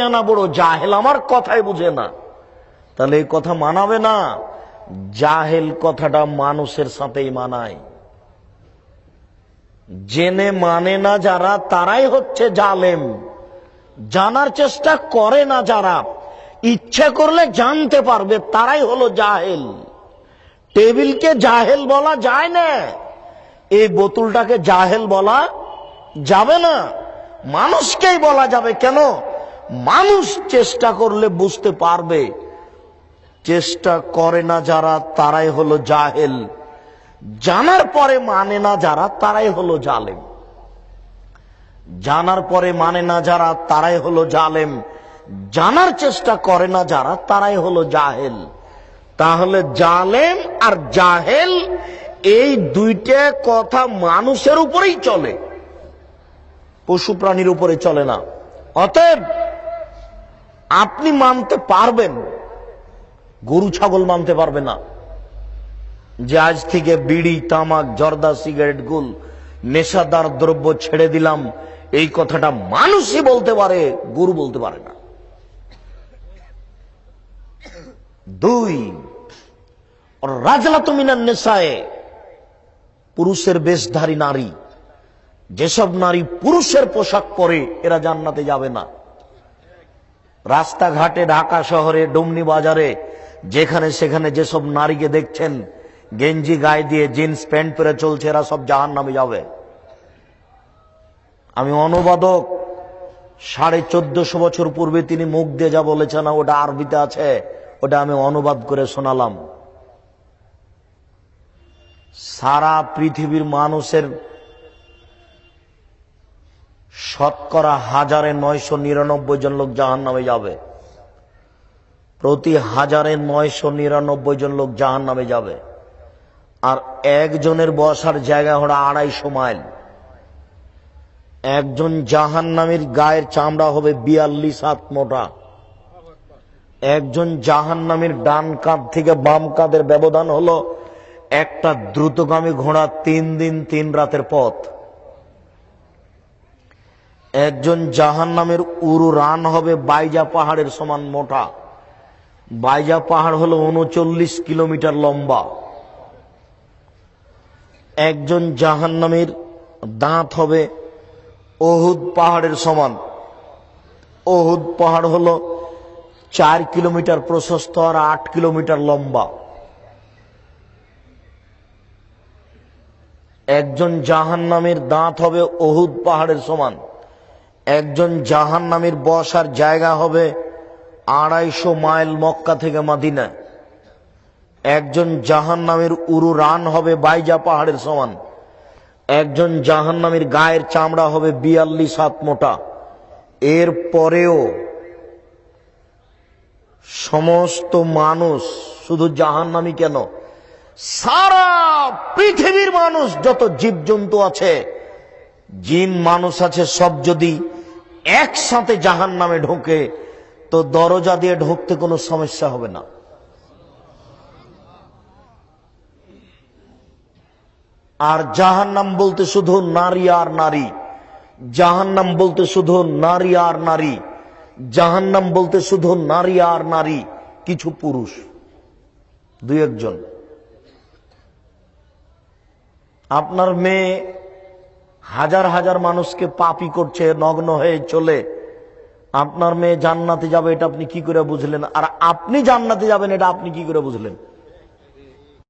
আনা বড় জাহেল, আমার কথাই বুঝে না, তাহলে এই কথা মানাবে না। জাহেল কথাটা মানুষের সাথেই মানায়, জেনে মানে না যারা তারাই হচ্ছে জালেম। জানার চেষ্টা করে না যারা, ইচ্ছে করলে জানতে পারবে, তারাই হলো জাহেল। টেবিলকে জাহেল বলা যায় না, এই বোতলটাকে জাহেল বলা যাবে না। মানুষকেই বলা যাবে। কেন? মানুষ চেষ্টা করলে বুঝতে পারবে, চেষ্টা করে না যারা তারাই হলো জাহেল। জানার পরে মানে না যারা তারাই হলো জালেম। জানার পরে মানে না যারা তারাই হলো জালেম। জানার চেষ্টা করে না যারা তারাই হলো জাহেল। তাহলে জালেম আর জাহেল এই দুইটা কথা মানুষের উপরেই চলে, পশু প্রাণীর উপরে চলে না। অতএব আপনি মানতে পারবেন, গরু ছাগল মানতে পারবে না যে আজ থেকে বিড়ি, তামাক, জর্দা, সিগারেট, গুল, নেশাদার দ্রব্য ছেড়ে দিলাম। এই কথাটা মানুষই বলতে পারে, গরু বলতে পারে না। দুই, রাজলাতু মিনান নিসায়ে, পুরুষের বেশধারী নারী, যেসব নারী পুরুষের পোশাক পরে এরা জান্নাতে যাবে না। রাস্তাঘাটে, ঢাকা শহরে, ডুমনি বাজারে, যেখানে সেখানে যেসব নারীকে দেখছেন গেঞ্জি গায়ে দিয়ে জিন্স প্যান্ট পরে চলছে, এরা সব জাহান্নামে যাবে। আমি অনুবাদক, 1450 বছর পূর্বে তিনি মুখ দিয়ে যা বলেছেন, ওটা আরবিতে আছে, ওটা আমি অনুবাদ করে শোনালাম। সারা পৃথিবীর মানুষের শতকরা 1999 জন লোক জাহান্নামে যাবে। প্রতি 1999 জন লোক জাহান্নামে যাবে। আর একজনের বসার জায়গা হলো 250 মাইল। একজন জাহান্নামীর গায়ের চামড়া হবে 42 হাত মোটা। একজন জাহান্নামীর ডান কাঁধ থেকে বাম কাঁধের ব্যবধান হলো একটা দ্রুতগামী ঘোড়া 3 দিন 3 রাতের পথ। একজন জাহান্নামের উরু রান হবে বাইজা পাহাড়ের সমান মোটা। বাইজা পাহাড় হলো 39 কিলোমিটার লম্বা। একজন জাহান্নামের দাঁত হবে ওহুদ পাহাড়ের সমান। ওহুদ পাহাড় হলো 4 কিলোমিটার প্রশস্ত আর 8 কিলোমিটার লম্বা। একজন জাহান্নামের দাঁত হবে ওহুদ পাহাড়ের সমান। একজন জাহান্নামীর বসার জায়গা হবে 250 মাইল মক্কা থেকে মদিনা। একজন জাহান্নামীর উরু রান হবে বাইজা পাহাড়ের সমান। একজন জাহান্নামীর গায়ের চামড়া হবে 42 হাত মোটা। এর পরেও সমস্ত মানুষ, শুধু জাহান্নামী কেন, সারা পৃথিবীর মানুষ, যত জীবজন্তু আছে, জিন মানুষ আছে, সব যদি একসাথে জাহান্নামে ঢোকে তো দরজা দিয়ে ঢুকতে কোনো সমস্যা হবে না। আর জাহান্নাম বলতে শুধু নারী আর নারী, জাহান্নাম বলতে শুধু নারী আর নারী, জাহান্নাম বলতে শুধু নারী আর নারী, কিছু পুরুষ 2-1 জন। আপনার মেয়ে হাজার হাজার মানুষকে পাপী করছে, নগ্ন হয়ে চলে, আপনার মেয়ে জান্নাতে যাবে এটা আপনি কি করে বুঝলেন? আর আপনি জান্নাতে যাবেন এটা আপনি কি করে বুঝলেন?